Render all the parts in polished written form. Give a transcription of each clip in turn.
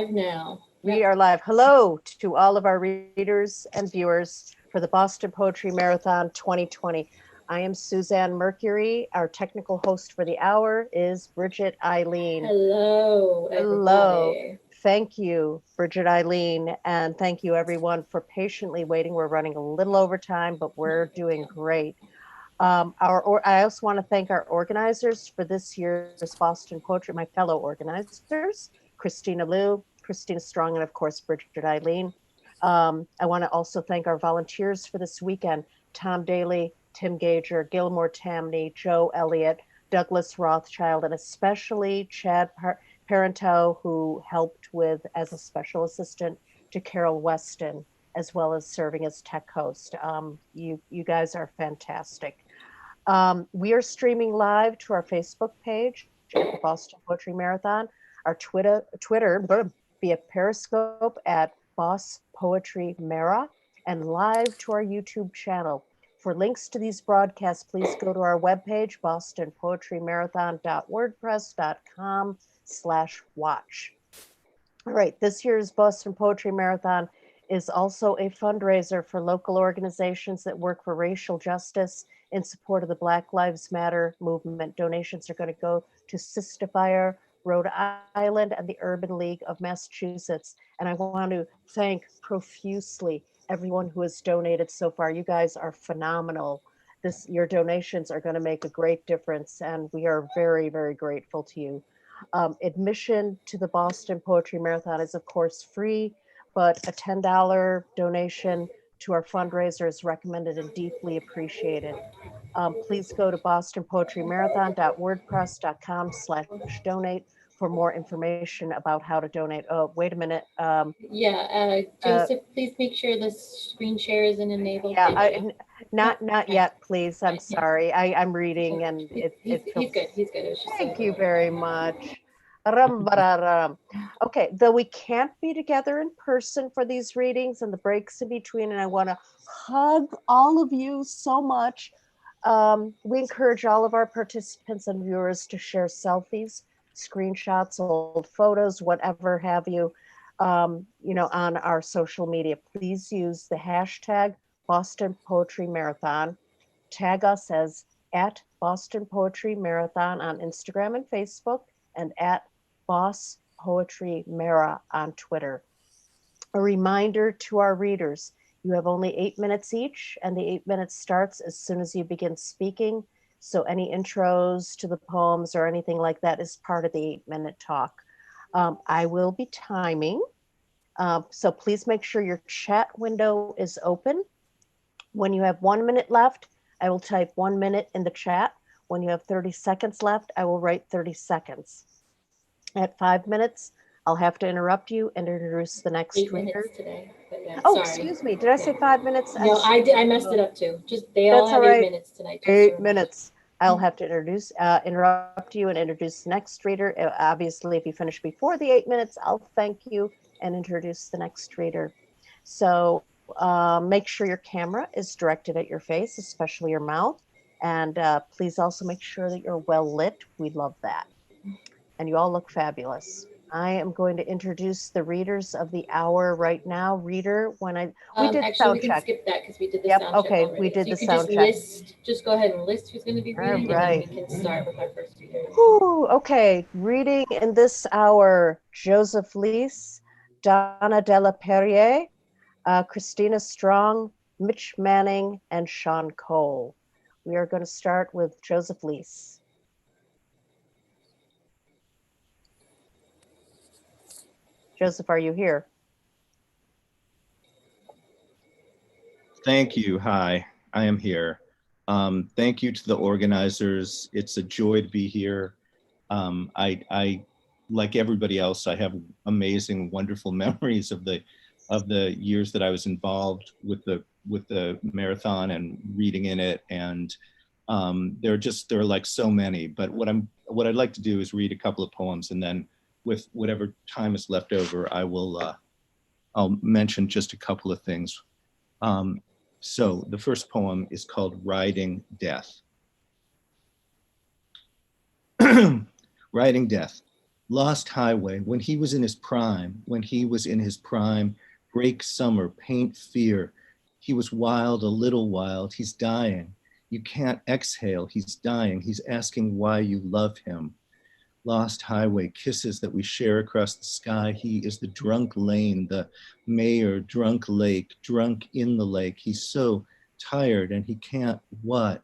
now. We are live. Hello to all of our readers and viewers for the Boston Poetry Marathon 2020. I am Suzanne Mercury. Our technical host for the hour is Bridget Eileen. Hello, Hello. everybody. Thank you, Bridget Eileen, and thank you everyone for patiently waiting. We're running a little over time, but we're doing great. I also want to thank our organizers for this year's Boston Poetry, my fellow organizers, Christina Strong, and of course, Bridget Eileen. I want to also thank our volunteers for this weekend, Tom Daly, Tim Gager, Gilmore Tamney, Joe Elliott, Douglas Rothschild, and especially Chad Parenteau, who helped with as a special assistant to Carol Weston, as well as serving as tech host. You guys are fantastic. We are streaming live to our Facebook page at the Boston Poetry Marathon, our Twitter via Periscope at Boss Poetry Mara, and live to our YouTube channel. For links to these broadcasts, please go to our webpage, bostonpoetrymarathon.wordpress.com/watch. All right, this year's Boston Poetry Marathon is also a fundraiser for local organizations that work for racial justice in support of the Black Lives Matter movement. Donations are going to go to Sistafire, Rhode Island, and the Urban League of Massachusetts. And I want to thank profusely everyone who has donated so far. You guys are phenomenal. Your donations are going to make a great difference, and we are very, very grateful to you. Admission to the Boston Poetry Marathon is, of course, free, but a $10 donation to our fundraiser is recommended and deeply appreciated. Please go to bostonpoetrymarathon.wordpress.com/donate for more information about how to donate. Oh, wait a minute. Joseph, please make sure the screen share isn't enabled. Yeah, not Okay. yet, please. I'm Yeah. sorry. I'm reading and He's it feels. good. He's good. It was just Thank you very much. Okay, though we can't be together in person for these readings and the breaks in between, and I want to hug all of you so much. We encourage all of our participants and viewers to share selfies, screenshots, old photos, whatever have you, on our social media. Please use the hashtag Boston Poetry Marathon. Tag us as at Boston Poetry Marathon on Instagram and Facebook, and at Boss Poetry Mara on Twitter. A reminder to our readers, you have only 8 minutes each, and the 8 minutes starts as soon as you begin speaking. So any intros to the poems or anything like that is part of the 8-minute talk. I will be timing. So please make sure your chat window is open. When you have 1 minute left, I will type 1 minute in the chat. When you have 30 seconds left, I will write 30 seconds. At 5 minutes, I'll have to interrupt you and introduce the next 8 reader. minutes today. Oh, Sorry. excuse me. Did I say 5 minutes? No, I did. I messed it up too. Just they all That's have all right. 8 minutes tonight. 8 minutes. I'll have to interrupt you and introduce the next reader. Obviously, if you finish before the 8 minutes, I'll thank you and introduce the next reader. So make sure your camera is directed at your face, especially your mouth. And please also make sure that you're well lit. We love that. And you all look fabulous. I am going to introduce the readers of the hour right now. Reader, we did actually, sound we can check. skip that because we did the Yep, sound okay, check already. we did so the you sound could check. just go ahead and list who's going to be reading, All right. and then we can start with our first reader. Whew, okay, reading in this hour, Joseph Lease, Donna Della Perriere, Christina Strong, Mitch Manning, and Sean Cole. We are going to start with Joseph Lease. Joseph, are you here? Thank you. Hi, I am here. Thank you to the organizers. It's a joy to be here. I like everybody else, I have amazing, wonderful memories of the years that I was involved with the marathon and reading in it. And there are like so many. But what I'd like to do is read a couple of poems, and then with whatever time is left over, I'll mention just a couple of things. So the first poem is called Riding Death. Riding Death. Lost Highway, when he was in his prime, break summer, paint fear. He was wild, a little wild, he's dying. You can't exhale, he's dying. He's asking why you love him. Lost Highway, kisses that we share across the sky. He is the drunk lane, the mayor, drunk lake, drunk in the lake. He's so tired and he can't what?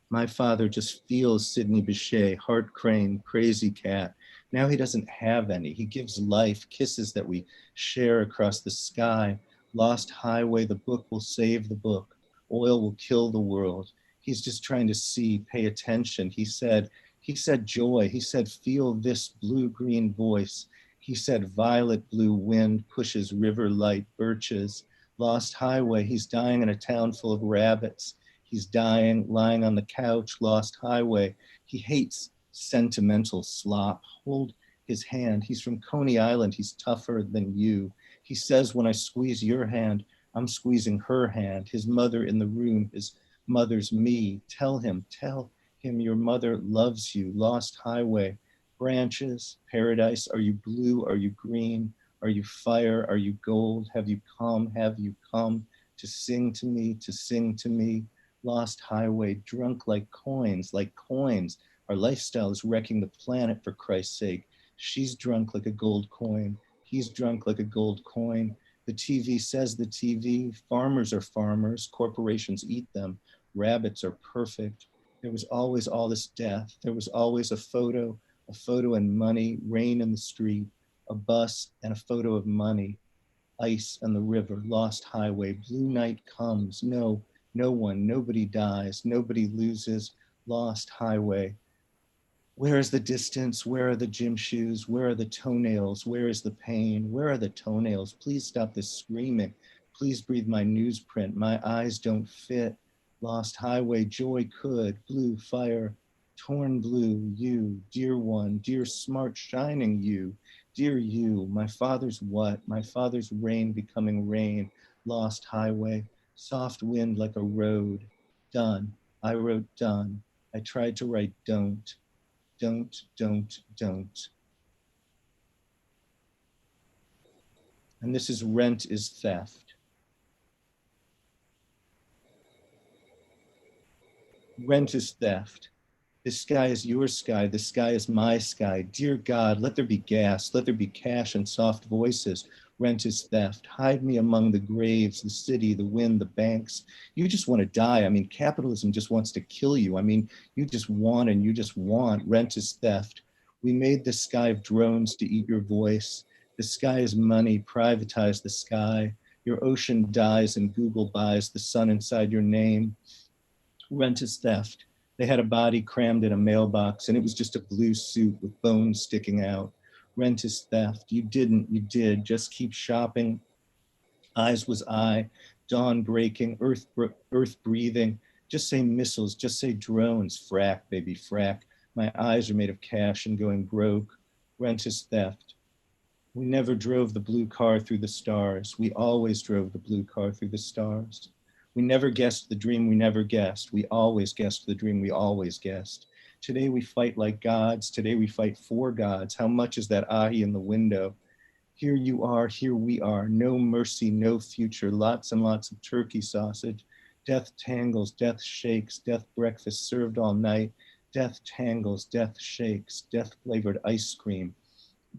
My father just feels Sidney Bechet, heart crane, crazy cat. Now he doesn't have any. He gives life, kisses that we share across the sky. Lost Highway, the book will save the book. Oil will kill the world. He's just trying to see, pay attention. He said joy. He said, feel this blue-green voice. He said, violet blue wind pushes river light birches. Lost Highway, he's dying in a town full of rabbits. He's dying, lying on the couch. Lost Highway. He hates sentimental slop. Hold his hand. He's from Coney Island. He's tougher than you. He says, when I squeeze your hand, I'm squeezing her hand. His mother in the room, his mother's me. Tell him your mother loves you. Lost Highway. Branches, paradise. Are you blue? Are you green? Are you fire? Are you gold? Have you come to sing to me, to sing to me? Lost Highway, drunk like coins, like coins. Our lifestyle is wrecking the planet, for Christ's sake. She's drunk like a gold coin. He's drunk like a gold coin. The TV says the TV. Farmers are farmers. Corporations eat them. Rabbits are perfect. There was always all this death. There was always a photo and money, rain in the street, a bus and a photo of money, ice and the river. Lost Highway, blue night comes. No one, nobody dies, nobody loses. Lost Highway. Where is the distance? Where are the gym shoes? Where are the toenails? Where is the pain? Where are the toenails? Please stop this screaming. Please breathe my newsprint. My eyes don't fit. Lost Highway, joy could. Blue fire, torn blue, you, dear one, dear smart shining you, dear you. My father's what? My father's rain becoming rain. Lost Highway, soft wind like a road. Done. I wrote done. I tried to write don't. Don't. And this is Rent is Theft. Rent is theft. This sky is your sky. This sky is my sky. Dear God, let there be gas. Let there be cash and soft voices. Rent is theft. Hide me among the graves, the city, the wind, the banks. You just want to die. I mean, capitalism just wants to kill you. I mean, you just want and you just want. Rent is theft. We made the sky of drones to eat your voice. The sky is money. Privatize the sky. Your ocean dies and Google buys the sun inside your name. Rent is theft. They had a body crammed in a mailbox and it was just a blue suit with bones sticking out. Rent is theft. You didn't, you did. Just keep shopping. Eyes was eye. Dawn breaking, earth breathing. Just say missiles, just say drones. Frack, baby, frack. My eyes are made of cash and going broke. Rent is theft. We never drove the blue car through the stars. We always drove the blue car through the stars. We never guessed the dream we never guessed. We always guessed the dream we always guessed. Today we fight like gods. Today we fight for gods. How much is that ahi in the window? Here you are, here we are. No mercy, no future. Lots and lots of turkey sausage. Death tangles, death shakes. Death breakfast served all night. Death tangles, death shakes. Death flavored ice cream.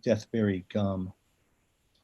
Death berry gum.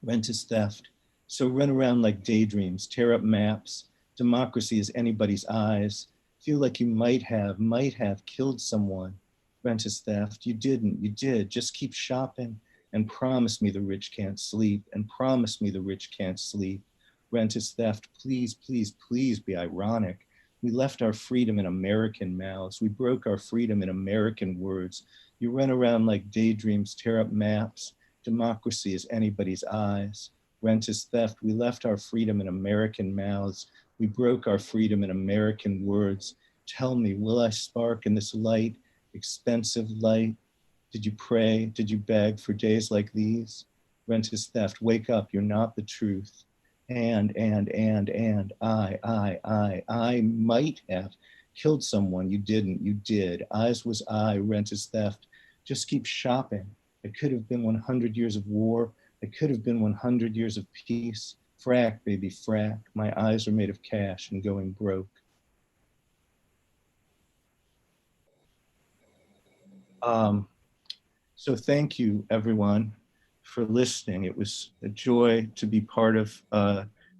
Rent is theft. So run around like daydreams. Tear up maps. Democracy is anybody's eyes. Feel like you might have killed someone. Rent is theft. You didn't, you did. Just keep shopping and promise me the rich can't sleep and promise me the rich can't sleep. Rent is theft. Please, please, please be ironic. We left our freedom in American mouths. We broke our freedom in American words. You run around like daydreams, tear up maps. Democracy is anybody's eyes. Rent is theft. We left our freedom in American mouths. We broke our freedom in American words. Tell me, will I spark in this light, expensive light? Did you pray? Did you beg for days like these? Rent is theft. Wake up, you're not the truth. And I might have killed someone. You didn't, you did. Eyes was I, rent is theft. Just keep shopping It could have been 100 years of war. It could have been 100 years of peace. Frack, baby, frack. My eyes are made of cash and going broke. So thank you, everyone, for listening. It was a joy to be part of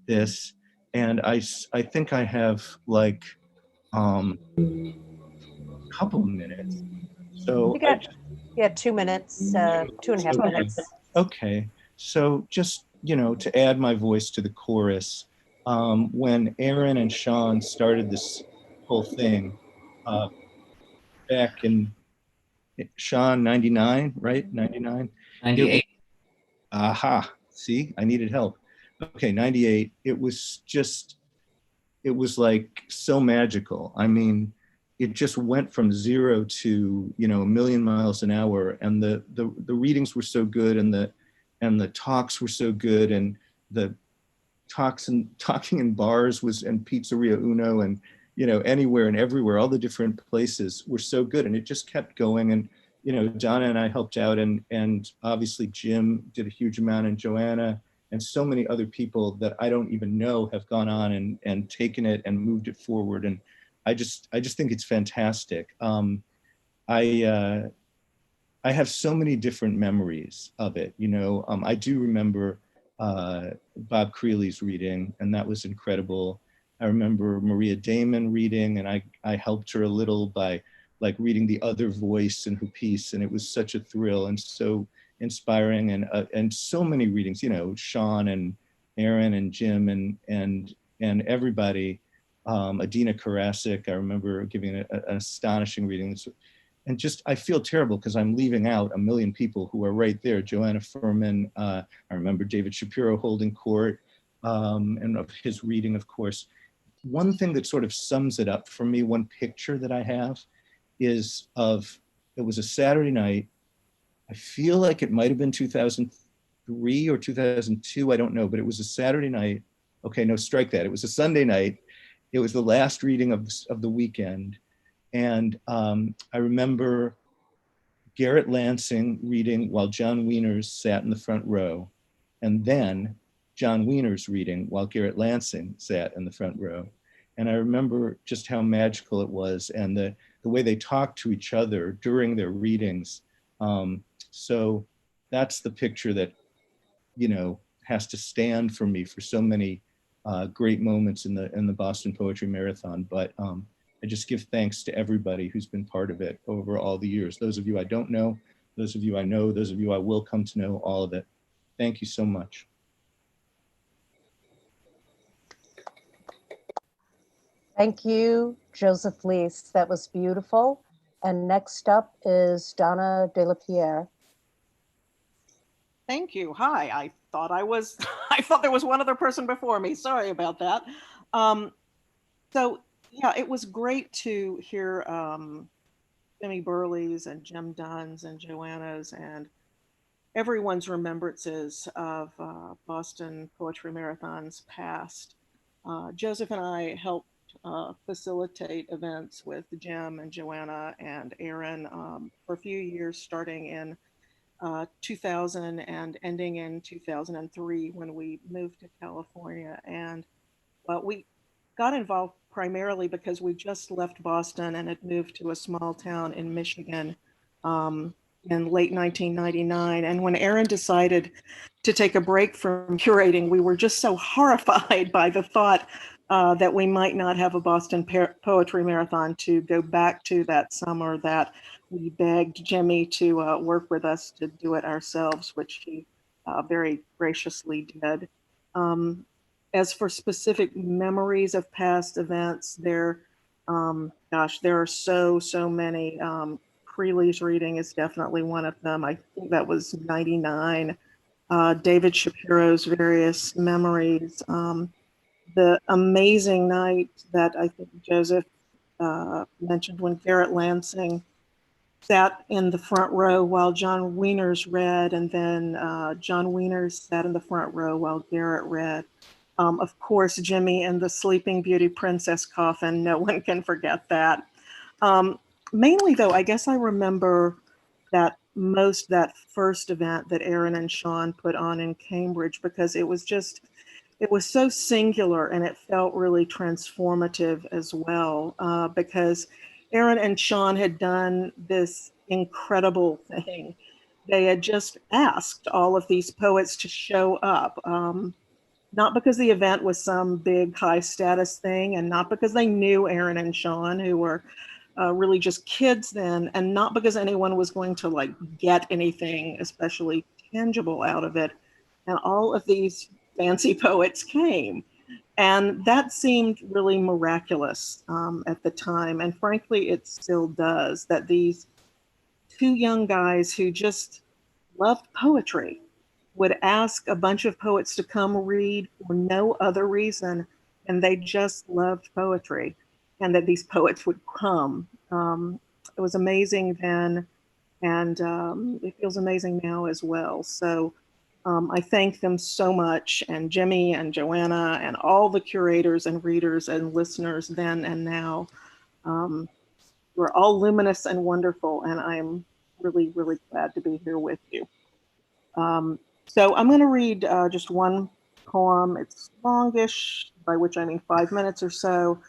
this. And I think I have like a couple of minutes. So You got 2 minutes, 2.5 Okay. minutes. Okay, so just, you know, to add my voice to the chorus, when Aaron and Sean started this whole thing back in, Sean, 99, right? 99? 98. Aha, see, I needed help. Okay, 98, it was like so magical. I mean, it just went from 0 to, you know, a million miles an hour, and the readings were so good, and the talks were so good, and the talking in bars was, and Pizzeria Uno, and, you know, anywhere and everywhere, all the different places were so good, and it just kept going. And, you know, Donna and I helped out, and obviously Jim did a huge amount, and Joanna, and so many other people that I don't even know have gone on and taken it and moved it forward. And I just think it's fantastic. I have so many different memories of it. You know, I do remember Bob Creeley's reading, and that was incredible. I remember Maria Damon reading, and I helped her a little by like reading the other voice in her piece, and it was such a thrill and so inspiring. And so many readings, you know, Sean and Aaron and Jim and everybody. Adina Karasik, I remember giving an astonishing reading. And just, I feel terrible because I'm leaving out a million people who are right there. Joanna Furman, I remember David Shapiro holding court, and of his reading, of course. One thing that sort of sums it up for me, one picture that I have is it was a Saturday night. I feel like it might've been 2003 or 2002, I don't know, but it was a Saturday night. Okay, no, strike that. It was a Sunday night. It was the last reading of the weekend. And I remember Garrett Lansing reading while John Wieners sat in the front row, and then John Wieners reading while Garrett Lansing sat in the front row. And I remember just how magical it was, and the way they talked to each other during their readings. So that's the picture that, you know, has to stand for me for so many great moments in the Boston Poetry Marathon. But I just give thanks to everybody who's been part of it over all the years. Those of you I don't know, those of you I know, those of you I will come to know, all of it. Thank you so much. Thank you, Joseph Lease. That was beautiful. And next up is Donna De La Pierre. Thank you. Hi. I thought I thought there was one other person before me. Sorry about that. So yeah, it was great to hear Jimmy Burley's and Jim Dunn's and Joanna's and everyone's remembrances of Boston Poetry Marathons past. Joseph and I helped facilitate events with Jim and Joanna and Aaron for a few years, starting in 2000 and ending in 2003 when we moved to California. And we got involved primarily because we just left Boston and had moved to a small town in Michigan in late 1999. And when Aaron decided to take a break from curating, we were just so horrified by the thought that we might not have a Boston Poetry Marathon to go back to that summer, that we begged Jimmy to work with us to do it ourselves, which he very graciously did. As for specific memories of past events, there are so many. Creeley's reading is definitely one of them. I think that was 99. David Shapiro's various memories. The amazing night that I think Joseph mentioned when Garrett Lansing sat in the front row while John Wieners read, and then John Wieners sat in the front row while Garrett read. Of course, Jimmy and the Sleeping Beauty Princess coffin, no one can forget that. Mainly though, I guess I remember that most that first event that Aaron and Sean put on in Cambridge, because it was so singular and it felt really transformative as well, because Aaron and Sean had done this incredible thing. They had just asked all of these poets to show up, not because the event was some big high status thing, and not because they knew Aaron and Sean, who were really just kids then, and not because anyone was going to like get anything especially tangible out of it. And all of these fancy poets came. And that seemed really miraculous at the time. And frankly, it still does, that these two young guys who just loved poetry would ask a bunch of poets to come read for no other reason, and they just loved poetry, and that these poets would come. It was amazing then, and it feels amazing now as well. So I thank them so much, and Jimmy and Joanna and all the curators and readers and listeners then and now. You're all luminous and wonderful, and I'm really, really glad to be here with you. So I'm going to read just one poem. It's longish, by which I mean 5 minutes or so.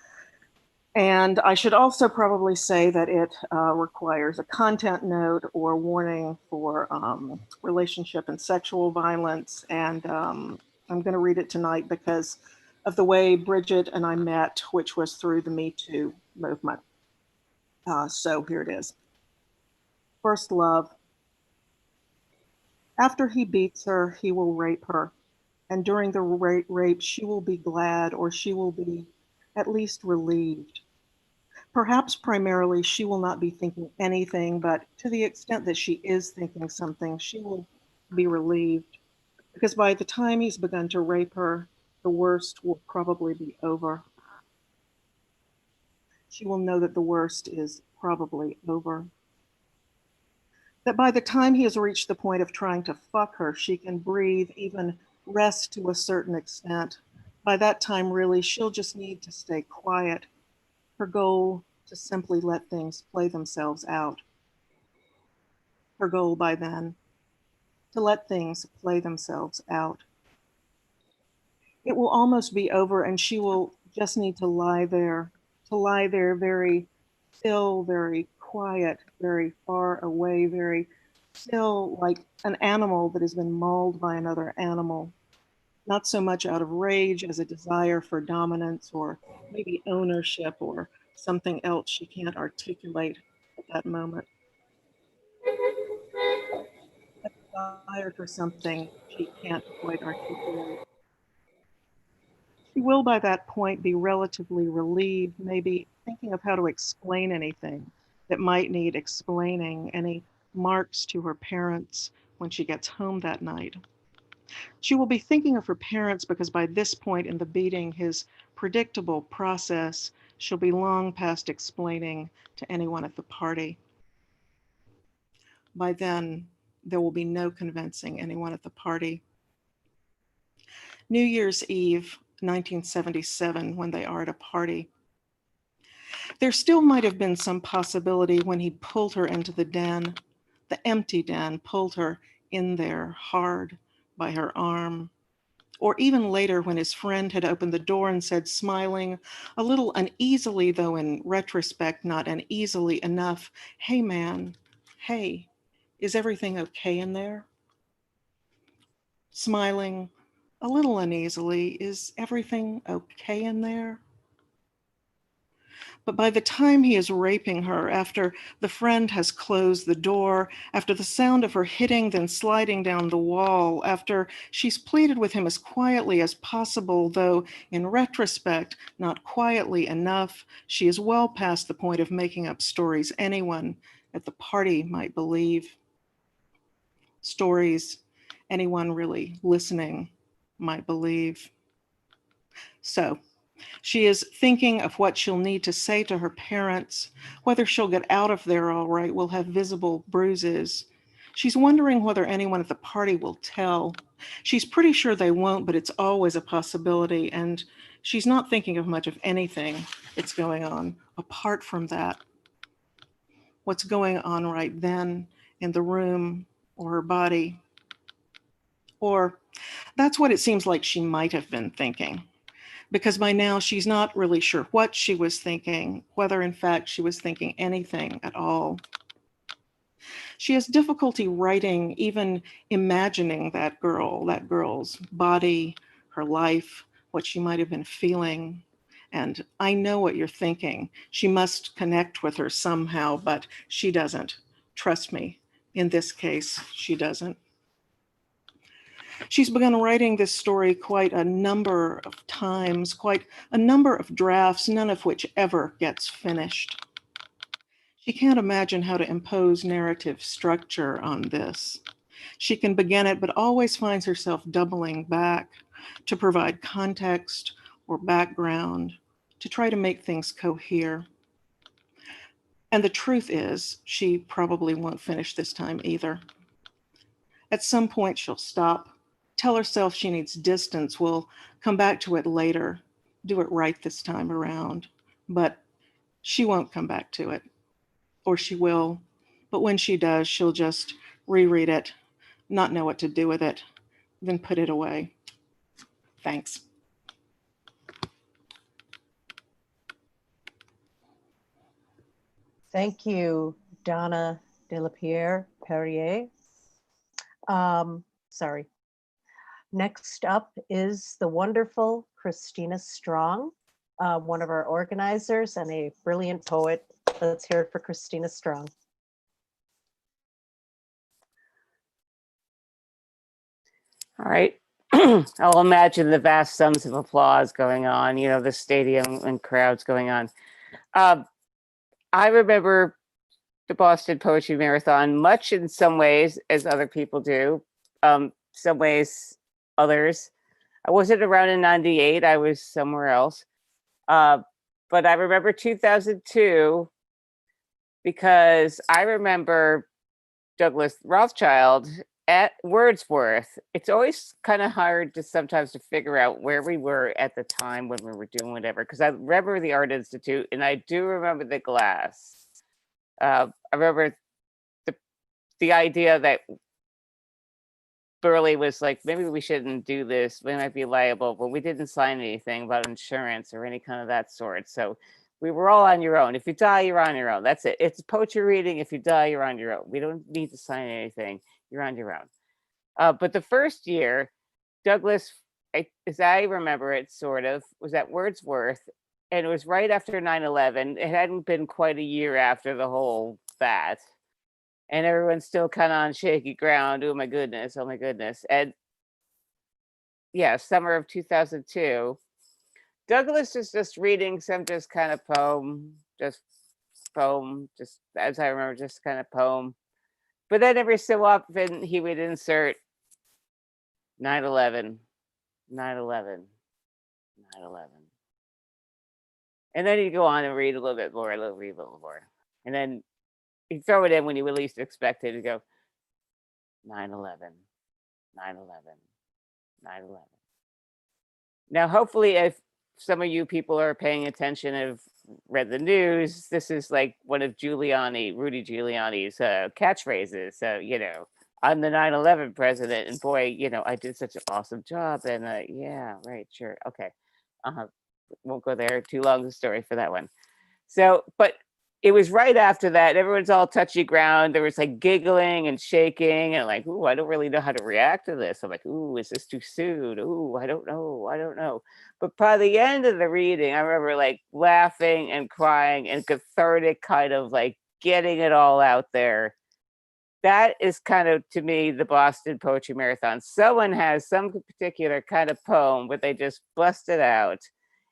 And I should also probably say that it requires a content note or warning for relationship and sexual violence. And I'm going to read it tonight because of the way Bridget and I met, which was through the Me Too movement. So here it is. First love. After he beats her, he will rape her. And during the rape, she will be glad, or she will be at least relieved. Perhaps primarily she will not be thinking anything, but to the extent that she is thinking something, she will be relieved. Because by the time he's begun to rape her, the worst will probably be over. She will know that the worst is probably over. That by the time he has reached the point of trying to fuck her, she can breathe, even rest to a certain extent. By that time, really, she'll just need to stay quiet. Her goal, to simply let things play themselves out. Her goal by then, to let things play themselves out. It will almost be over, and she will just need to lie there very still, very quiet, very far away, very still, like an animal that has been mauled by another animal. Not so much out of rage as a desire for dominance or maybe ownership or something else she can't articulate at that moment. A desire for something she can't quite articulate. She will by that point be relatively relieved, maybe thinking of how to explain anything that might need explaining, any marks to her parents when she gets home that night. She will be thinking of her parents because by this point in the beating, his predictable process, she'll be long past explaining to anyone at the party. By then, there will be no convincing anyone at the party. New Year's Eve, 1977, when they are at a party. There still might have been some possibility when he pulled her into the den, the empty den, pulled her in there hard by her arm. Or even later when his friend had opened the door and said, smiling, a little uneasily, though in retrospect not uneasily enough, "Hey man, hey, is everything okay in there?" Smiling a little uneasily, "Is everything okay in there?" But by the time he is raping her, after the friend has closed the door, after the sound of her hitting, then sliding down the wall, after she's pleaded with him as quietly as possible, though in retrospect, not quietly enough, she is well past the point of making up stories anyone at the party might believe. Stories anyone really listening might believe. So, she is thinking of what she'll need to say to her parents. Whether she'll get out of there all right will have visible bruises. She's wondering whether anyone at the party will tell. She's pretty sure they won't, but it's always a possibility. And she's not thinking of much of anything that's going on apart from that. What's going on right then in the room or her body. Or that's what it seems like she might have been thinking, because by now she's not really sure what she was thinking, whether in fact she was thinking anything at all. She has difficulty writing, even imagining that girl's body, her life, what she might have been feeling. And I know what you're thinking. She must connect with her somehow, but she doesn't. Trust me, in this case, she doesn't. She's begun writing this story quite a number of times, quite a number of drafts, none of which ever gets finished. She can't imagine how to impose narrative structure on this. She can begin it, but always finds herself doubling back to provide context or background, to try to make things cohere. And the truth is, she probably won't finish this time either. At some point, she'll stop, tell herself she needs distance, will come back to it later, do it right this time around. But she won't come back to it. Or she will, but when she does, she'll just reread it, not know what to do with it, then put it away. Thanks. Thank you, Donna de la Perriere. Sorry. Next up is the wonderful Christina Strong, one of our organizers and a brilliant poet. Let's hear it for Christina Strong. All right. I'll imagine the vast sums of applause going on, you know, the stadium and crowds going on. I remember the Boston Poetry Marathon much in some ways as other people do, some ways others. I wasn't around in 98, I was somewhere else. But I remember 2002 because I remember Douglas Rothschild at Wordsworth. It's always kind of hard to sometimes to figure out where we were at the time when we were doing whatever, because I remember the Art Institute and I do remember the glass. I remember the idea that Burley was like, maybe we shouldn't do this, we might be liable, but we didn't sign anything about insurance or any kind of that sort. So we were all on your own. If you die, you're on your own. That's it. It's a poetry reading. If you die, you're on your own. We don't need to sign anything. You're on your own. But the first year, Douglas, as I remember it, sort of, was at Wordsworth. And it was right after 9/11. It hadn't been quite a year after the whole that. And everyone's still kind of on shaky ground. Oh my goodness. Oh my goodness. And yeah, summer of 2002. Douglas is just reading some just kind of poem, just as I remember, just kind of poem. But then every so often he would insert 9/11, 9/11, 9/11. And then he'd go on and read a little bit more, read a little more. And then he'd throw it in when you would least expect it to go 9/11, 9/11, 9/11. Now, hopefully, if some of you people are paying attention, have read the news, this is like one of Rudy Giuliani's catchphrases. So, you know, I'm the 9/11 president, and boy, you know, I did such an awesome job. And yeah, right, sure, okay. Won't go there, too long a story for that one. So, but it was right after that, everyone's all touchy ground. There was like giggling and shaking and like, ooh, I don't really know how to react to this. I'm like, ooh, is this too soon? Ooh, I don't know. But by the end of the reading, I remember like laughing and crying and cathartic, kind of like getting it all out there. That is kind of, to me, the Boston Poetry Marathon. Someone has some particular kind of poem where they just bust it out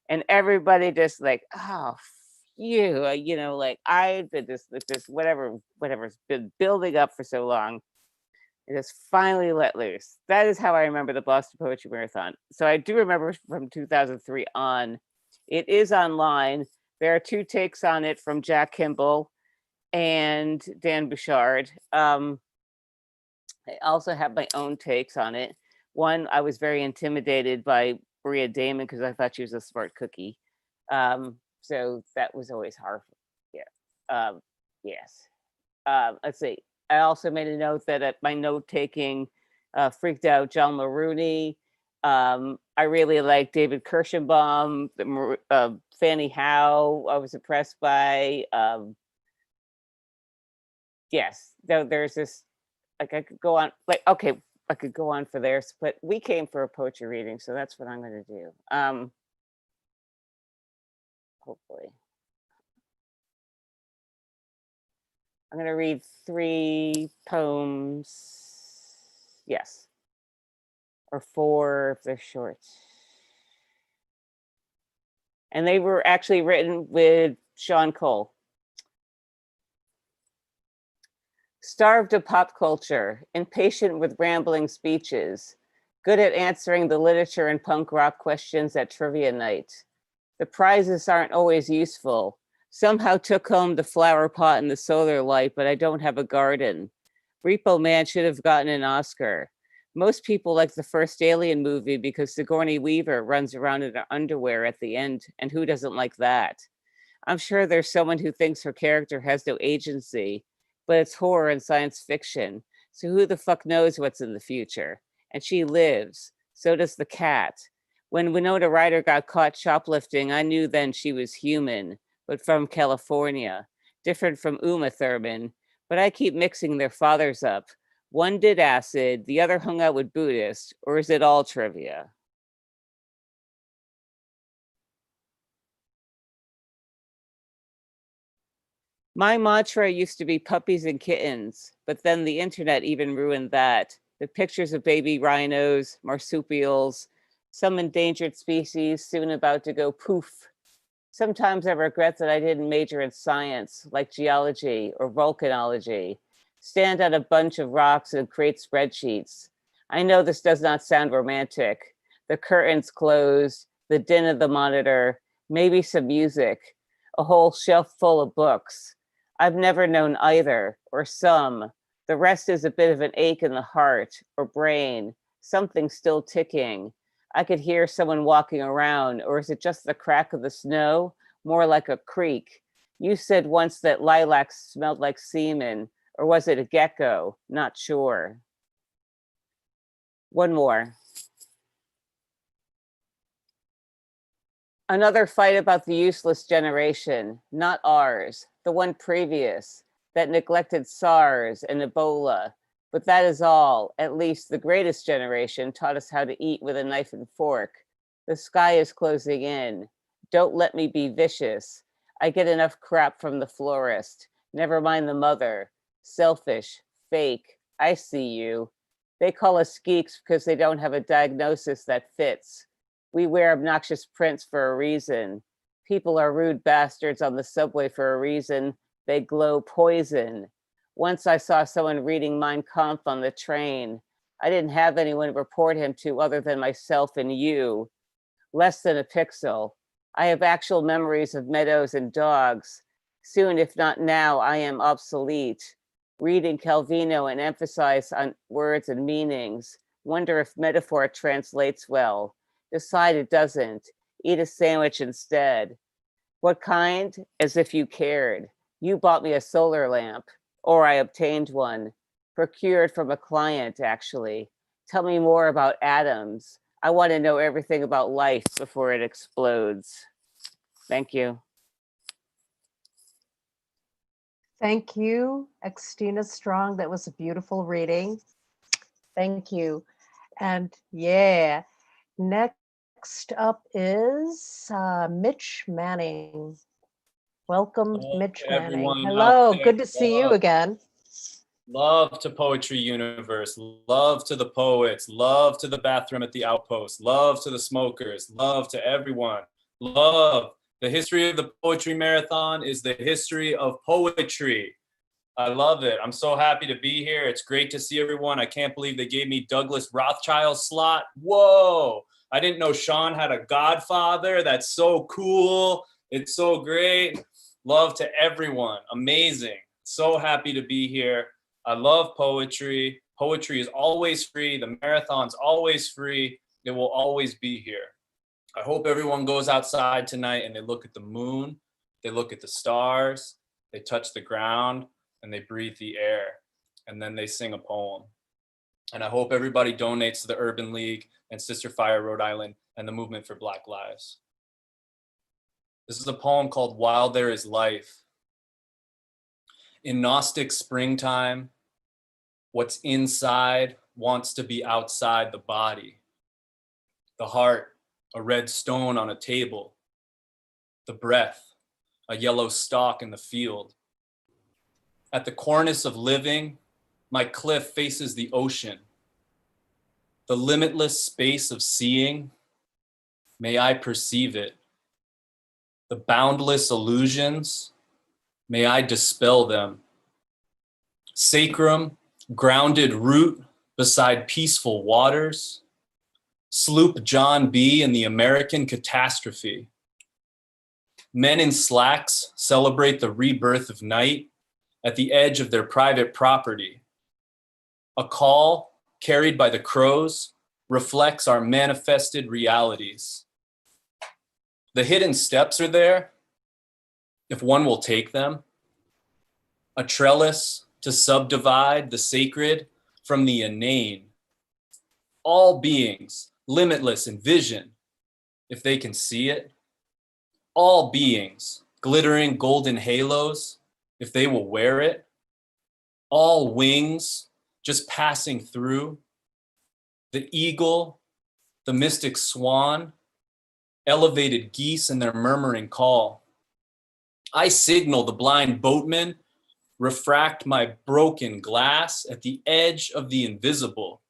and everybody just like, oh, you know, like I did this whatever's been building up for so long, it just finally let loose. That is how I remember the Boston Poetry Marathon. So I do remember from 2003 on. It is online. There are 2 takes on it from Jack Kimball and Dan Bouchard. I also have my own takes on it. One, I was very intimidated by Maria Damon because I thought she was a smart cookie. So that was always hard. Yeah. Yes. Let's see. I also made a note that at my note taking freaked out John Maroney. I really like David Kirschenbaum, Fanny Howe. I was impressed by. Yes, there's this, like I could go on, like, okay, I could go on for theirs, but we came for a poetry reading, so that's what I'm going to do. Hopefully. I'm going to read 3 poems. Yes. Or 4 if they're short. And they were actually written with Sean Cole. Starved of pop culture, impatient with rambling speeches, good at answering the literature and punk rock questions at trivia night. The prizes aren't always useful. Somehow took home the flower pot and the solar light, but I don't have a garden. Repo Man should have gotten an Oscar. Most people like the first Alien movie because Sigourney Weaver runs around in her underwear at the end, and who doesn't like that? I'm sure there's someone who thinks her character has no agency, but it's horror and science fiction, so who the fuck knows what's in the future? And she lives, so does the cat. When Winona Ryder got caught shoplifting, I knew then she was human, but from California, different from Uma Thurman, but I keep mixing their fathers up. One did acid, the other hung out with Buddhists, or is it all trivia? My mantra used to be puppies and kittens, but then the internet even ruined that. The pictures of baby rhinos, marsupials, some endangered species soon about to go poof. Sometimes I regret that I didn't major in science, like geology or volcanology, stand on a bunch of rocks and create spreadsheets. I know this does not sound romantic. The curtains closed, the din of the monitor, maybe some music, a whole shelf full of books. I've never known either, or some. The rest is a bit of an ache in the heart or brain, something still ticking. I could hear someone walking around, or is it just the crack of the snow? More like a creak. You said once that lilacs smelled like semen, or was it a gecko? Not sure. One more. Another fight about the useless generation, not ours, the one previous, that neglected SARS and Ebola. But that is all. At least the greatest generation taught us how to eat with a knife and fork. The sky is closing in. Don't let me be vicious. I get enough crap from the florist. Never mind the mother. Selfish, fake. I see you. They call us geeks because they don't have a diagnosis that fits. We wear obnoxious prints for a reason. People are rude bastards on the subway for a reason. They glow poison. Once I saw someone reading Mein Kampf on the train. I didn't have anyone to report him to other than myself and you. Less than a pixel. I have actual memories of meadows and dogs. Soon, if not now, I am obsolete. Reading Calvino and emphasize on words and meanings. Wonder if metaphor translates well. Decide it doesn't. Eat a sandwich instead. What kind? As if you cared. You bought me a solar lamp, or I obtained one. Procured from a client, actually. Tell me more about atoms. I want to know everything about life before it explodes. Thank you. Thank you, Xtina Strong. That was a beautiful reading. Thank you. And yeah, next up is Mitch Manning. Welcome, Mitch Manning. Hello, good to see you again. Love to Poetry Universe, love to the poets, love to the bathroom at the outpost, love to the smokers, love to everyone, love. The history of the Poetry Marathon is the history of poetry. I love it. I'm so happy to be here. It's great to see everyone. I can't believe they gave me Douglas Rothschild's slot. Whoa. I didn't know Sean had a godfather. That's so cool. It's so great. Love to everyone. Amazing. So happy to be here. I love poetry. Poetry is always free. The marathon's always free. It will always be here. I hope everyone goes outside tonight and they look at the moon, they look at the stars, they touch the ground, and they breathe the air. and then they sing a poem. And I hope everybody donates to the Urban League and Sister Fire Rhode Island and the Movement for Black Lives. This is a poem called While There Is Life. In Gnostic springtime, what's inside wants to be outside the body. The heart, a red stone on a table. The breath, a yellow stalk in the field. At the cornice of living, my cliff faces the ocean. The limitless space of seeing, may I perceive it. The boundless illusions, may I dispel them. Sacrum, grounded root beside peaceful waters. Sloop John B. in the American catastrophe. Men in slacks celebrate the rebirth of night at the edge of their private property. A call carried by the crows reflects our manifested realities. The hidden steps are there, if one will take them. A trellis to subdivide the sacred from the inane. All beings, limitless in vision, if they can see it. All beings, glittering golden halos, if they will wear it. All wings, just passing through. The eagle, the mystic swan, elevated geese in their murmuring call. I signal the blind boatman, refract my broken glass at the edge of the invisible,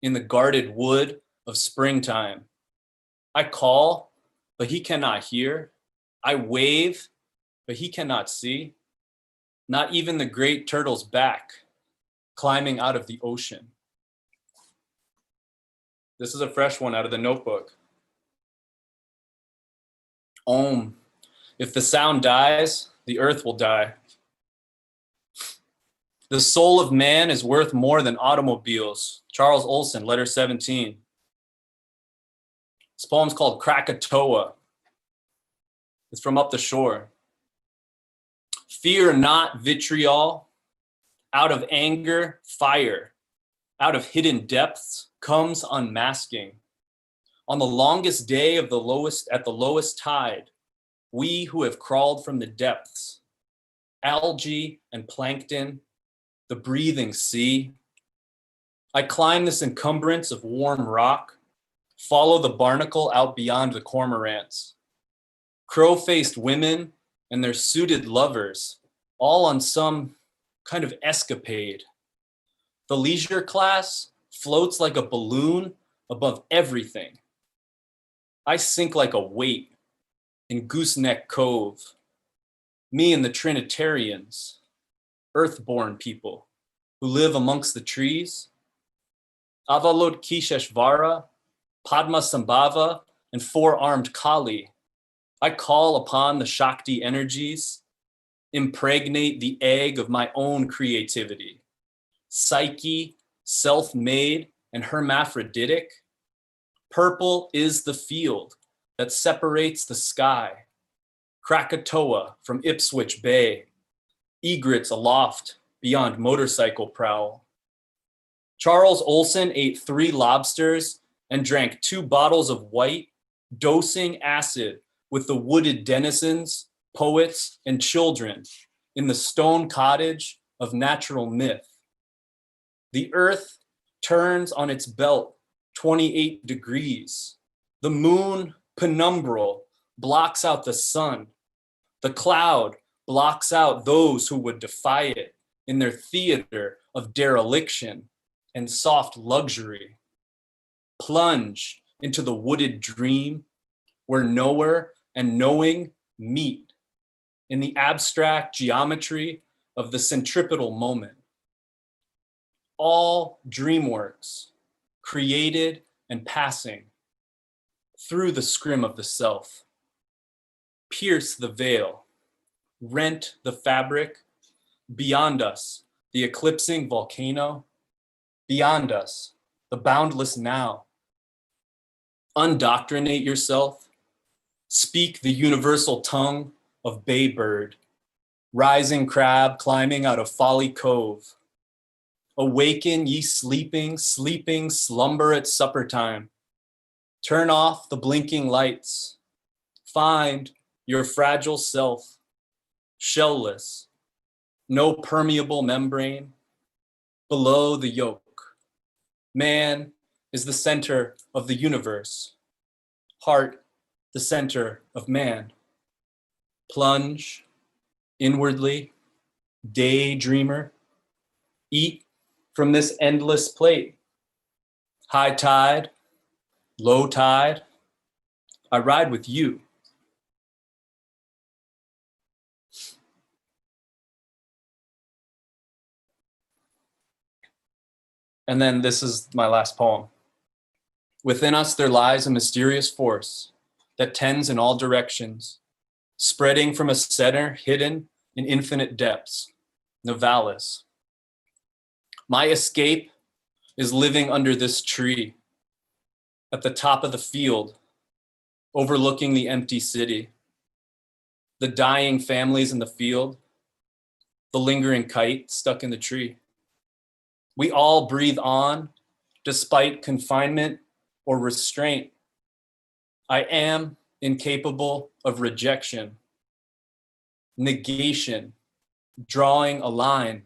in the guarded wood of springtime. I call, but he cannot hear. I wave, but he cannot see. Not even the great turtle's back, climbing out of the ocean. This is a fresh one out of the notebook. Om. If the sound dies, the earth will die. The soul of man is worth more than automobiles. Charles Olson, letter 17. This poem's called Krakatoa. It's from up the shore. Fear not vitriol. Out of anger, fire. Out of hidden depths comes unmasking. On the longest day of at the lowest tide, we who have crawled from the depths, algae and plankton, the breathing sea. I climb this encumbrance of warm rock, follow the barnacle out beyond the cormorants. Crow-faced women and their suited lovers, all on some kind of escapade. The leisure class floats like a balloon above everything. I sink like a weight in Gooseneck Cove. Me and the Trinitarians, earthborn people who live amongst the trees. Avalot Kisheshvara, Padma Sambhava, and four-armed Kali. I call upon the Shakti energies, impregnate the egg of my own creativity. Psyche, self-made and hermaphroditic. Purple is the field that separates the sky. Krakatoa from Ipswich Bay. Egrets aloft beyond motorcycle prowl. Charles Olson ate 3 lobsters and drank 2 bottles of white, dosing acid with the wooded denizens, poets, and children in the stone cottage of natural myth. The earth turns on its belt 28 degrees. The moon, penumbral, blocks out the sun. The cloud blocks out those who would defy it in their theater of dereliction and soft luxury. Plunge into the wooded dream where knower and knowing meet in the abstract geometry of the centripetal moment. All dreamworks, created and passing through the scrim of the self. Pierce the veil, rent the fabric, beyond us, the eclipsing volcano, beyond us, the boundless now. Undoctrinate yourself, speak the universal tongue of bay bird, rising crab climbing out of Folly Cove. Awaken ye sleeping, sleeping, slumber at supper time. Turn off the blinking lights. Find your fragile self, shellless, no permeable membrane. Below the yoke, man is the center of the universe. Heart, the center of man. Plunge inwardly, daydreamer. Eat from this endless plate. High tide, low tide, I ride with you. And then this is my last poem. Within us there lies a mysterious force that tends in all directions, spreading from a center hidden in infinite depths, Novalis. My escape is living under this tree, at the top of the field, overlooking the empty city, the dying families in the field, the lingering kite stuck in the tree. We all breathe on despite confinement or restraint. I am incapable of rejection, negation, drawing a line.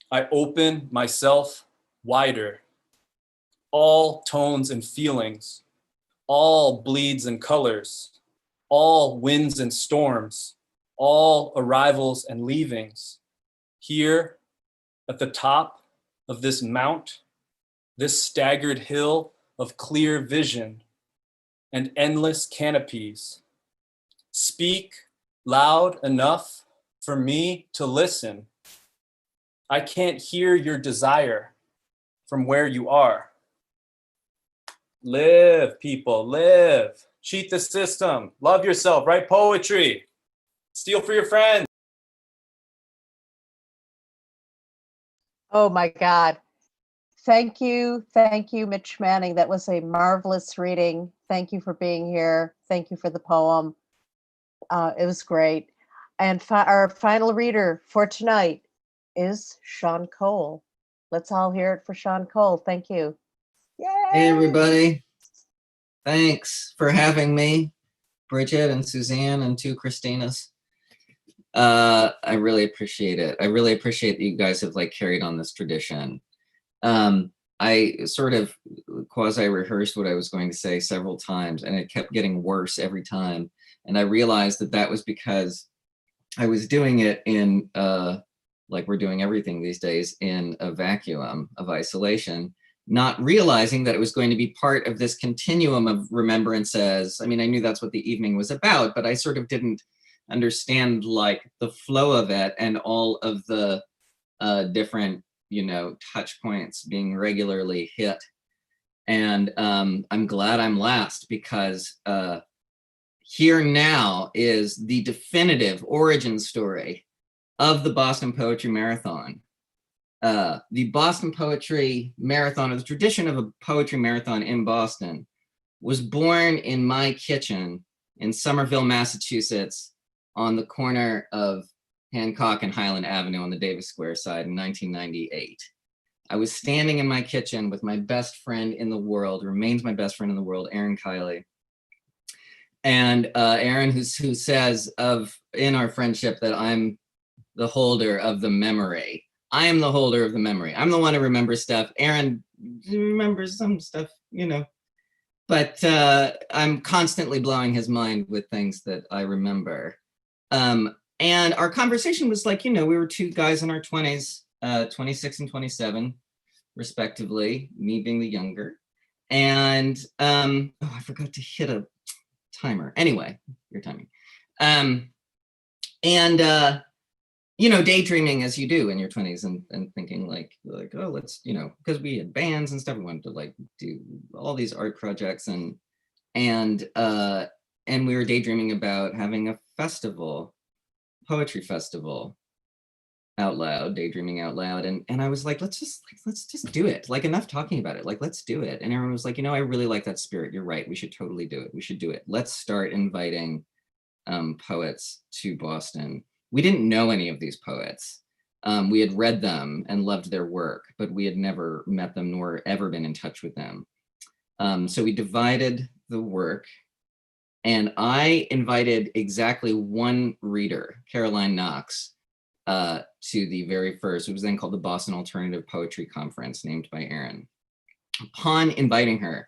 I open myself wider. All tones and feelings, all bleeds and colors, all winds and storms, all arrivals and leavings. Here at the top of this mount, this staggered hill of clear vision and endless canopies. Speak loud enough for me to listen. I can't hear your desire from where you are. Live, people, live. Cheat the system. Love yourself. Write poetry. Steal for your friends. Oh my God. Thank you, Mitch Manning. That was a marvelous reading. Thank you for being here. Thank you for the poem. It was great. And our final reader for tonight is Sean Cole. Let's all hear it for Sean Cole. Thank you. Yay! Hey, everybody. Thanks for having me, Bridget and Suzanne and two Christinas. I really appreciate it. I really appreciate that you guys have like carried on this tradition. I sort of quasi-rehearsed what I was going to say several times, and it kept getting worse every time. And I realized that that was because I was doing it in, like we're doing everything these days, in a vacuum of isolation, not realizing that it was going to be part of this continuum of remembrances. I mean, I knew that's what the evening was about, but I sort of didn't understand like the flow of it and all of the different, you know, touch points being regularly hit. And I'm glad I'm last, because here now is the definitive origin story of the Boston Poetry Marathon. The Boston Poetry Marathon, or the tradition of a poetry marathon in Boston, was born in my kitchen in Somerville, Massachusetts, on the corner of Hancock and Highland Avenue on the Davis Square side in 1998. I was standing in my kitchen with my best friend in the world, remains my best friend in the world, Aaron Kiley. And Aaron, who says in our friendship that I'm the holder of the memory. I am the holder of the memory. I'm the one who remembers stuff. Aaron remembers some stuff, you know, but I'm constantly blowing his mind with things that I remember. And our conversation was like, you know, we were two guys in our 20s, 26 and 27, respectively, me being the younger. And, oh, I forgot to hit a timer. Anyway, your timing. You know, daydreaming as you do in your 20s and thinking like, oh, let's, you know, because we had bands and stuff, we wanted to like do all these art projects and we were daydreaming about having a festival, poetry festival out loud, daydreaming out loud. And I was like, let's just do it. Like, enough talking about it. Like, let's do it. And everyone was like, you know, I really like that spirit. You're right. We should totally do it. We should do it. Let's start inviting poets to Boston. We didn't know any of these poets. We had read them and loved their work, but we had never met them nor ever been in touch with them. So we divided the work, and I invited exactly one reader, Caroline Knox, to the very first, it was then called the Boston Alternative Poetry Conference, named by Aaron. Upon inviting her,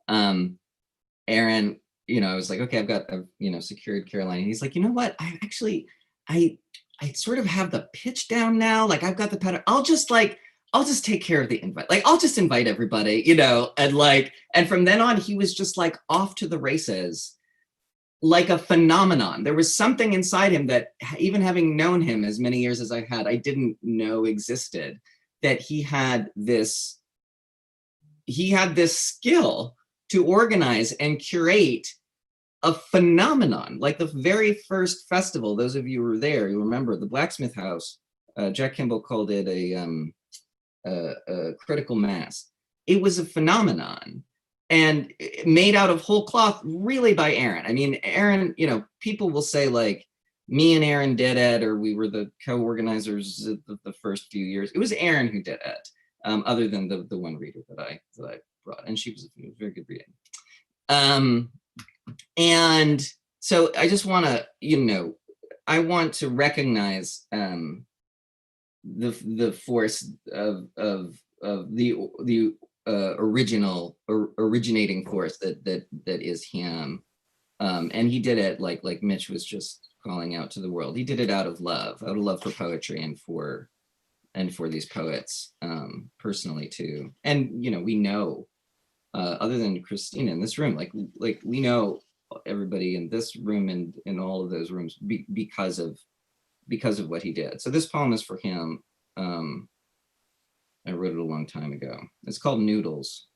Aaron, I was like, okay, I've got, secured Caroline. And he's like, you know what? I sort of have the pitch down now. Like, I've got the pattern. I'll just take care of the invite. Like, I'll just invite everybody, and from then on, he was just like off to the races, like a phenomenon. There was something inside him that, even having known him as many years as I had, I didn't know existed, that he had this skill to organize and curate a phenomenon. Like the very first festival, those of you who were there, you remember the Blacksmith House, Jack Kimball called it a critical mass. It was a phenomenon, and made out of whole cloth, really, by Aaron. I mean, Aaron, people will say like, me and Aaron did it, or we were the co-organizers the first few years. It was Aaron who did it, other than the one reader that I brought, and she was a very good reading. And so I just want to, I want to recognize the force of the originating force that is him, and he did it like Mitch was just calling out to the world. He did it out of love for poetry and for these poets, personally too. And we know, other than Christina in this room, like we know everybody in this room and in all of those rooms because of what he did. So this poem is for him. I wrote it a long time ago. It's called Noodles.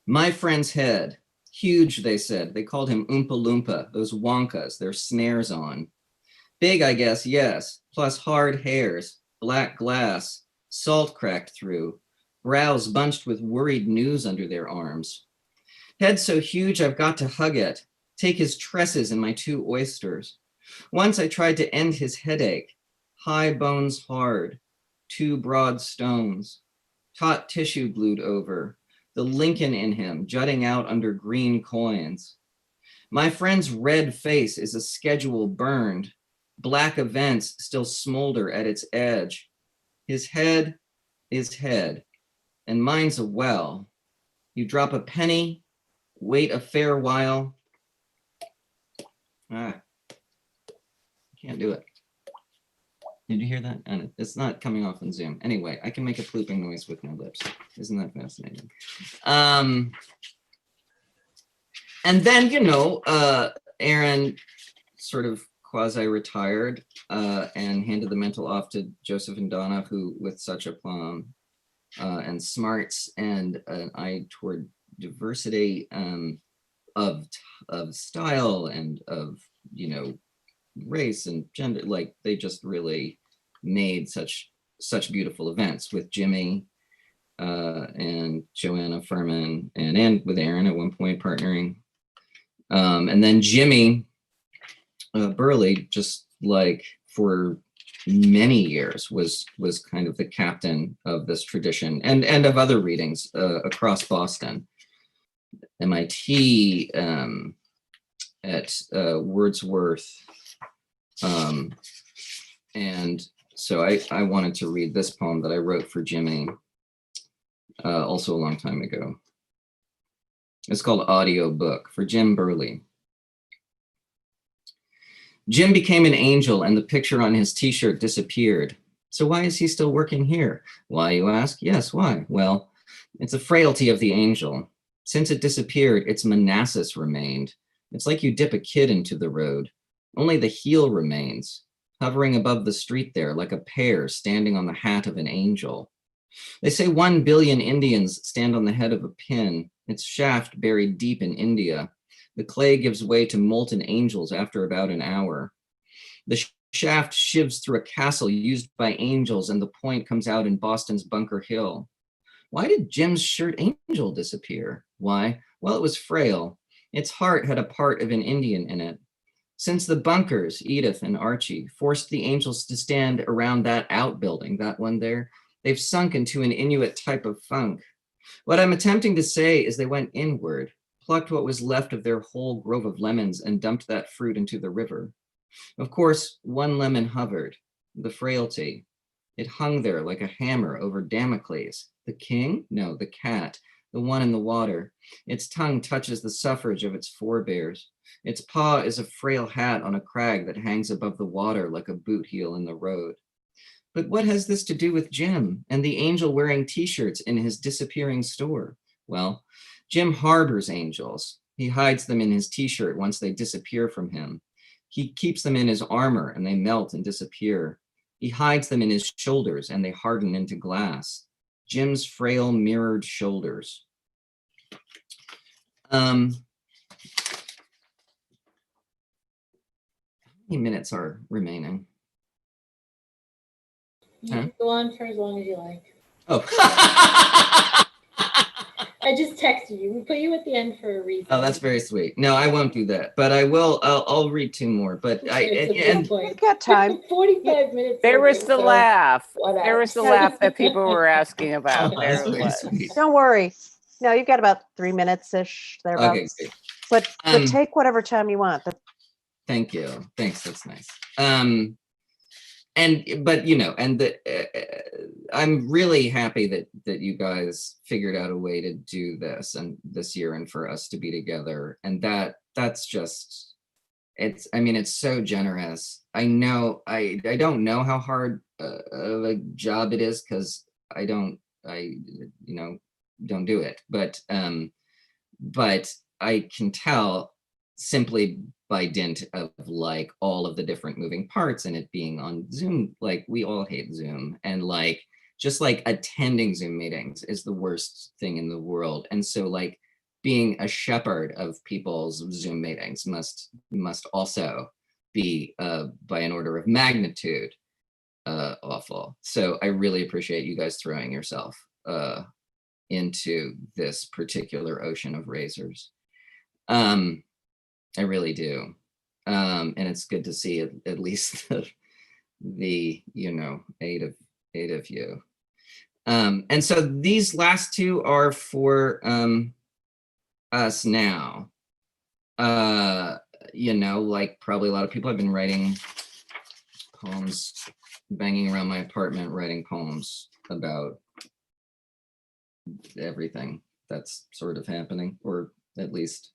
My friend's head, huge, they said. They called him Oompa Loompa, those wonkas, their snares on. Big, I guess, yes, plus hard hairs, black glass, salt cracked through, brows bunched with worried news under their arms. Head so huge I've got to hug it, take his tresses in my 2 oysters. Once I tried to end his headache, high bones hard, 2 broad stones, taut tissue glued over, the Lincoln in him jutting out under green coins. My friend's red face is a schedule burned, black events still smolder at its edge. His head is head, and mine's a well. You drop a penny, wait a fair while. Can't do it. Did you hear that? And it's not coming off in Zoom. Anyway, I can make a plooping noise with my lips. Isn't that fascinating? And then, Aaron sort of quasi-retired and handed the mantle off to Joseph and Donna, who, with such aplomb and smarts and an eye toward diversity of style and of, race and gender, like they just really made such beautiful events with Jimmy and Joanna Furman and with Aaron at one point partnering. And then Jimmy Burley, just like for many years, was kind of the captain of this tradition and of other readings across Boston. MIT, at Wordsworth. And so I wanted to read this poem that I wrote for Jimmy, also a long time ago. It's called Audio Book for Jim Burley. Jim became an angel and the picture on his t-shirt disappeared. So why is he still working here? Why, you ask? Yes, why? Well, it's a frailty of the angel. Since it disappeared, its Manassas remained. It's like you dip a kid into the road. Only the heel remains, hovering above the street there like a pear standing on the hat of an angel. They say 1 billion Indians stand on the head of a pin, its shaft buried deep in India. The clay gives way to molten angels after about an hour. The shaft shivs through a castle used by angels and the point comes out in Boston's Bunker Hill. Why did Jim's shirt angel disappear? Why? Well, it was frail. Its heart had a part of an Indian in it. Since the bunkers, Edith and Archie, forced the angels to stand around that outbuilding, that one there, they've sunk into an Inuit type of funk. What I'm attempting to say is they went inward, plucked what was left of their whole grove of lemons and dumped that fruit into the river. Of course, one lemon hovered, the frailty. It hung there like a hammer over Damocles. The king? No, the cat, the one in the water. Its tongue touches the suffrage of its forebears. Its paw is a frail hat on a crag that hangs above the water like a boot heel in the road. But what has this to do with Jim and the angel wearing t-shirts in his disappearing store? Well, Jim harbors angels. He hides them in his t-shirt once they disappear from him. He keeps them in his armor and they melt and disappear. He hides them in his shoulders and they harden into glass. Jim's frail mirrored shoulders. How many minutes are remaining? You can go on for as long as you like. Oh. I just texted you. We put you at the end for a reason. Oh, that's very sweet. No, I won't do that, but I will. I'll read 2 more. But We've got time. 45 minutes. There was over, the so laugh. whatever. There was the laugh that people were asking about. Oh, There that's it very was. sweet. Don't worry. No, you've got about 3 minutes-ish thereabouts. Okay, great. But take whatever time you want. Thank you. Thanks. That's nice. But you know, I'm really happy that you guys figured out a way to do this and this year and for us to be together. And that's just, it's so generous. I know, I don't know how hard of a job it is because I don't do it. But I can tell simply by dint of like all of the different moving parts and it being on Zoom, like we all hate Zoom, and like just like attending Zoom meetings is the worst thing in the world. And so like being a shepherd of people's Zoom meetings must also be by an order of magnitude awful. So I really appreciate you guys throwing yourself into this particular ocean of razors. I really do. And it's good to see at least the 8 of you. And so these last 2 are for us now. Like probably a lot of people have been writing poems, banging around my apartment, writing poems about everything that's sort of happening, or at least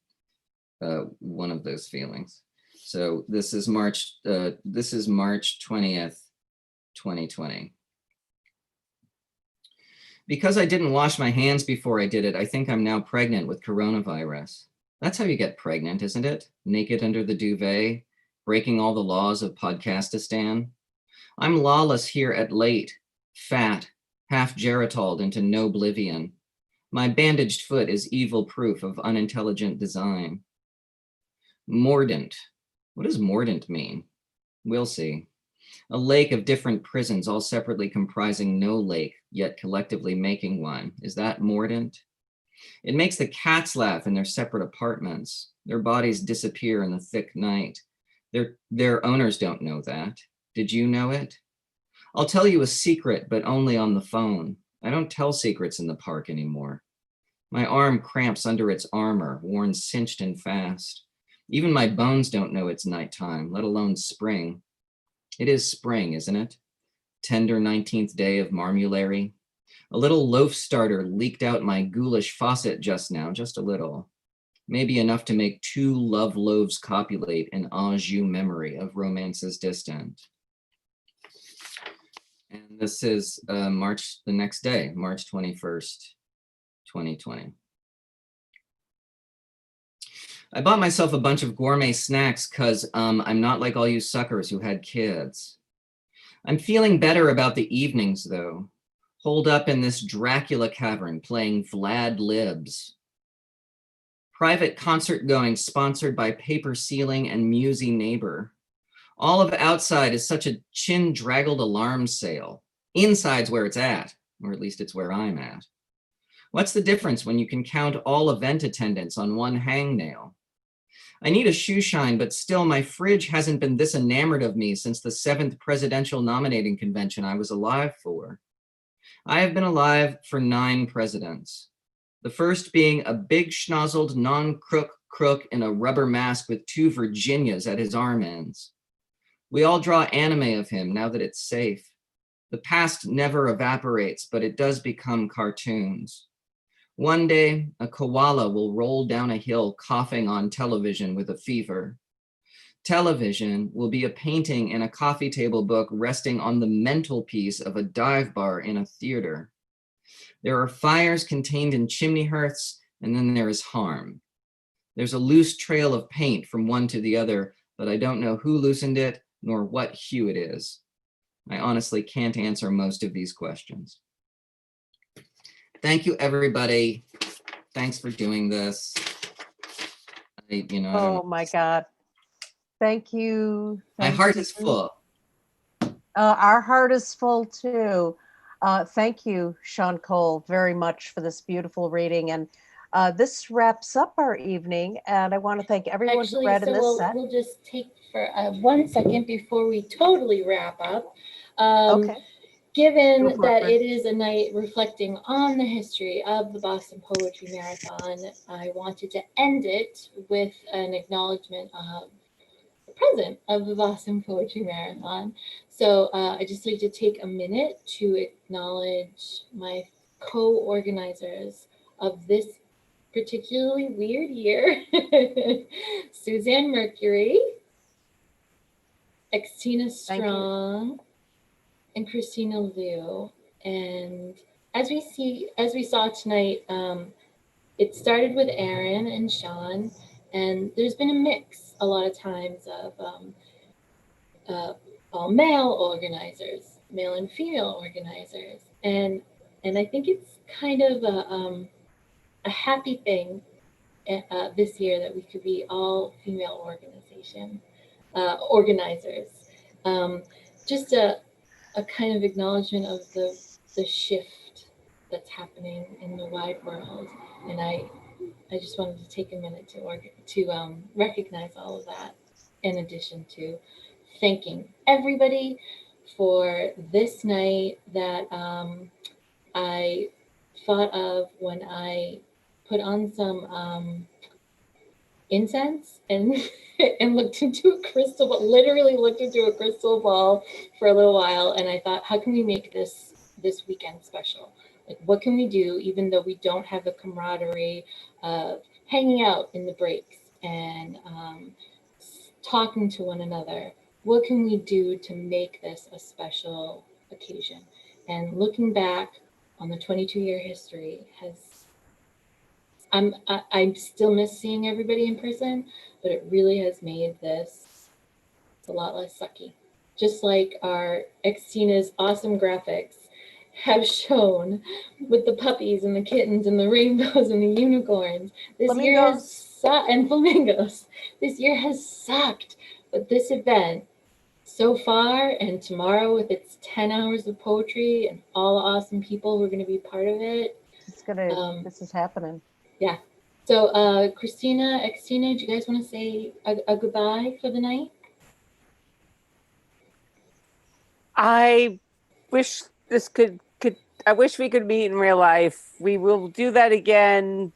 one of those feelings. So this is March 20th, 2020. Because I didn't wash my hands before I did it, I think I'm now pregnant with coronavirus. That's how you get pregnant, isn't it? Naked under the duvet, breaking all the laws of Podcastistan. I'm lawless here at late, fat, half geritoled into no oblivion. My bandaged foot is evil proof of unintelligent design. Mordant. What does mordant mean? We'll see. A lake of different prisons, all separately comprising no lake, yet collectively making one. Is that mordant? It makes the cats laugh in their separate apartments. Their bodies disappear in the thick night. Their owners don't know that. Did you know it? I'll tell you a secret, but only on the phone. I don't tell secrets in the park anymore. My arm cramps under its armor, worn cinched and fast. Even my bones don't know it's nighttime, let alone spring. It is spring, isn't it? Tender 19th day of Marmulary. A little loaf starter leaked out my ghoulish faucet just now, just a little. Maybe enough to make 2 love loaves copulate in Anjou memory of romances distant. And this is the next day, March 21st, 2020. I bought myself a bunch of gourmet snacks because I'm not like all you suckers who had kids. I'm feeling better about the evenings though. Holed up in this Dracula cavern playing Vlad Libs. Private concert going sponsored by Paper Ceiling and Musy Neighbor. All of outside is such a chin-draggled alarm sale. Inside's where it's at, or at least it's where I'm at. What's the difference when you can count all event attendance on one hangnail? I need a shoe shine, but still my fridge hasn't been this enamored of me since the 7th presidential nominating convention I was alive for. I have been alive for 9 presidents. The first being a big schnozzled non-crook in a rubber mask with 2 Virginias at his arm ends. We all draw anime of him now that it's safe. The past never evaporates, but it does become cartoons. One day, a koala will roll down a hill coughing on television with a fever. Television will be a painting in a coffee table book resting on the mantelpiece of a dive bar in a theater. There are fires contained in chimney hearths, and then there is harm. There's a loose trail of paint from one to the other, but I don't know who loosened it nor what hue it is. I honestly can't answer most of these questions. Thank you, everybody. Thanks for doing this. I don't know. Oh my God. Thank you. My Thank heart you. is full. Our heart is full too. Thank you, Sean Cole, very much for this beautiful reading. And this wraps up our evening. And I want to thank everyone Actually, who read in so this set. we'll just take for 1 second before we totally wrap up. Okay. Given Go for it, that Bridget. it is a night reflecting on the history of the Boston Poetry Marathon, I wanted to end it with an acknowledgement of the president of the Boston Poetry Marathon. So I just like to take a minute to acknowledge my co-organizers of this particularly weird year, Suzanne Mercury, Xtina Strong, and Christina Liu. And as we saw tonight, it started with Aaron and Sean, and there's been a mix a lot of times of all male organizers, male and female organizers, and I think it's kind of a happy thing this year that we could be all female organizers. Just a kind of acknowledgement of the shift that's happening in the wide world, and I just wanted to take a minute to recognize all of that, in addition to thanking everybody for this night that I thought of when I put on some incense and and looked into a crystal ball, literally looked into a crystal ball for a little while, and I thought, how can we make this weekend special? Like, what can we do, even though we don't have the camaraderie of hanging out in the breaks and talking to one another? What can we do to make this a special occasion? And looking back on the 22-year history I still miss seeing everybody in person, but it really has made this a lot less sucky. Just like our Xtina's awesome graphics have shown with the puppies and the kittens and the rainbows and the unicorns. This year has and flamingos. This year has sucked, but this event so far, and tomorrow with its 10 hours of poetry and all the awesome people who are going to be part of it. This is happening. Yeah. So Christina, Xtina, do you guys want to say a goodbye for the night? I wish this could I wish we could meet in real life. We will do that again.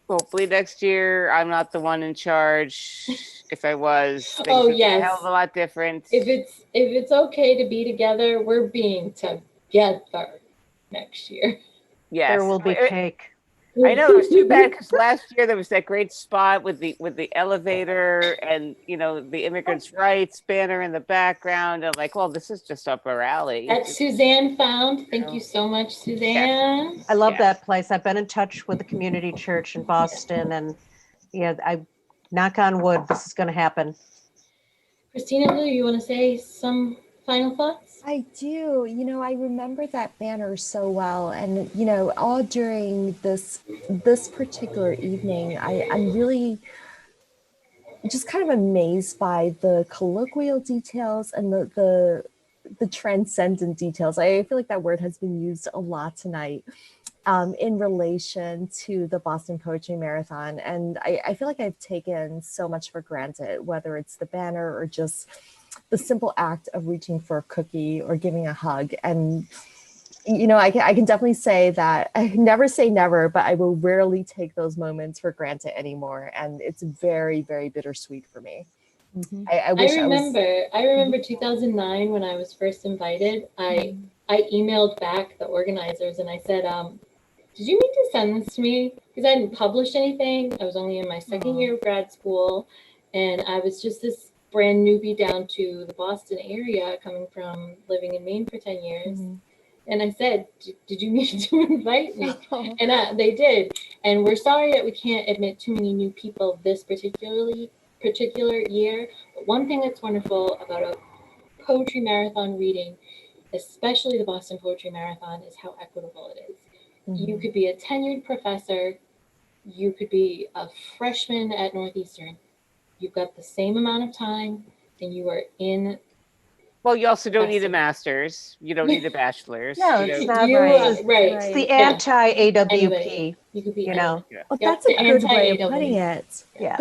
Hopefully next year. I'm not the one in charge. If I was, things would be a hell of a lot different. If it's okay to be together, we're being together next year. Yes. There will be cake. I know it was too bad because last year there was that great spot with the elevator and the immigrants' rights banner in the background. I'm like, well, this is just up our alley. That Suzanne found. Thank you so much, Suzanne. I love that place. I've been in touch with the community church in Boston, and I knock on wood, this is going to happen. Christina Liu, you want to say some final thoughts? I do. I remember that banner so well, and all during this particular evening, I'm really just kind of amazed by the colloquial details and the transcendent details. I feel like that word has been used a lot tonight. in relation to the Boston Poetry Marathon. And I feel like I've taken so much for granted, whether it's the banner or just the simple act of reaching for a cookie or giving a hug. And, you know, I can definitely say that I never say never, but I will rarely take those moments for granted anymore. And it's very, very bittersweet for me. Mhm. I wish I was. I remember 2009 when I was first invited. I emailed back the organizers and I said, did you mean to send this to me? Because I hadn't published anything. I was only in my second year of grad school, and I was just this brand newbie down to the Boston area, coming from living in Maine for 10 years. And I said, did you mean to invite me? And they did. And we're sorry that we can't admit too many new people this particular year. But one thing that's wonderful about a poetry marathon reading, especially the Boston Poetry Marathon, is how equitable it is. You could be a tenured professor, you could be a freshman at Northeastern. You've got the same amount of time, and you are in. Well, you also don't need a master's. You don't need a bachelor's. No, you it's know. not Right. It's the anti-AWP. Anybody. You could be You know. anything. Well, Yep, that's a the good way of anti-AW. putting it. Yeah.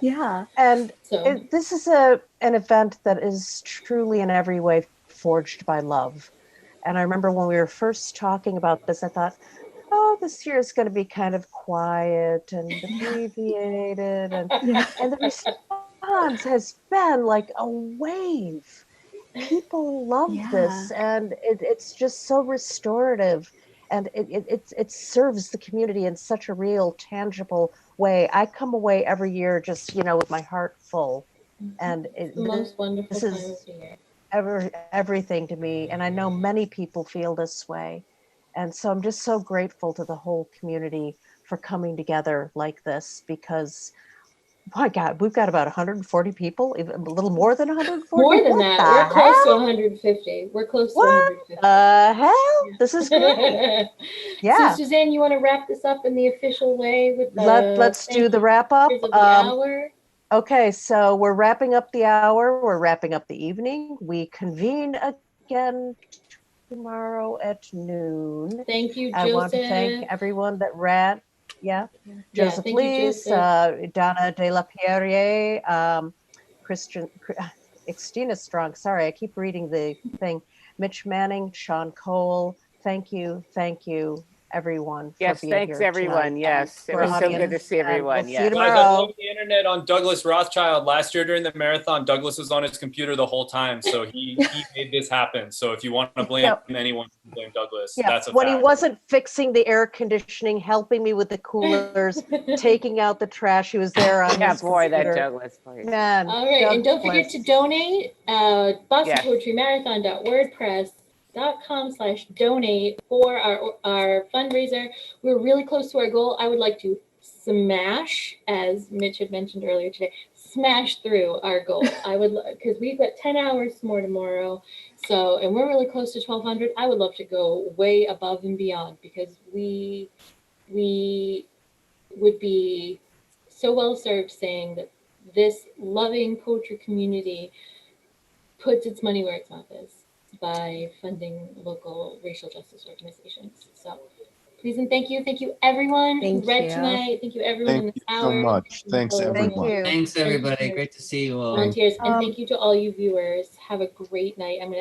Yeah. And So this is an event that is truly in every way forged by love. And I remember when we were first talking about this, I thought, oh, this year is going to be kind of quiet and abbreviated. And the response has been like a wave. People love this, and it's just so restorative. And it serves the community in such a real, tangible way. I come away every year just, you know, with my heart full. And it's the most wonderful this time of is the year. everything to me. And I know many people feel this way. And so I'm just so grateful to the whole community for coming together like this, because my God, we've got about 140 people, even a little more than 140. More than What that, the we're close to hell? 150. We're close to What 150. the hell? This is great. Yeah. So Suzanne, you want to wrap this up in the official way with the Let's do the wrap up. of the hour? Okay, so we're wrapping up the hour. We're wrapping up the evening. We convene again tomorrow at noon. Thank you, Joseph. I want to thank everyone that ran. Yeah. Joseph thank you, Lease, Joseph. Donna de la Perriere, Xtina Strong. Sorry, I keep reading the thing. Mitch Manning, Sean Cole. Thank you, everyone. Yes, for being thanks here everyone. tonight. Yes, it For was so good to audience, see and everyone. we'll see Yes. you Guys, I tomorrow. blame the internet on Douglas Rothschild. Last year during the marathon, Douglas was on his computer the whole time, so he made this happen. So if you want to blame anyone, you can blame Douglas. Yeah, That's a when fact. he wasn't fixing the air conditioning, helping me with the coolers, taking out the trash, he was there on Yeah, his boy, that computer. Douglas place. Man, All right, and don't forget to donate. BostonPoetryMarathon.wordpress.com/donate for our fundraiser. We're really close to our goal. I would like to smash, as Mitch had mentioned earlier today, smash through our goal. I would, because we've got 10 hours more tomorrow. So, and we're really close to 1,200. I would love to go way above and beyond, because we would be so well served saying that this loving poetry community puts its money where its mouth is by funding local racial justice organizations. So please and thank you. Thank you everyone who read tonight. Thank you everyone in Thank this you hour. so much. Thanks, everyone. Thanks, everybody. Great to see you all. Volunteers, and thank you to all you viewers. Have a great night. I'm going to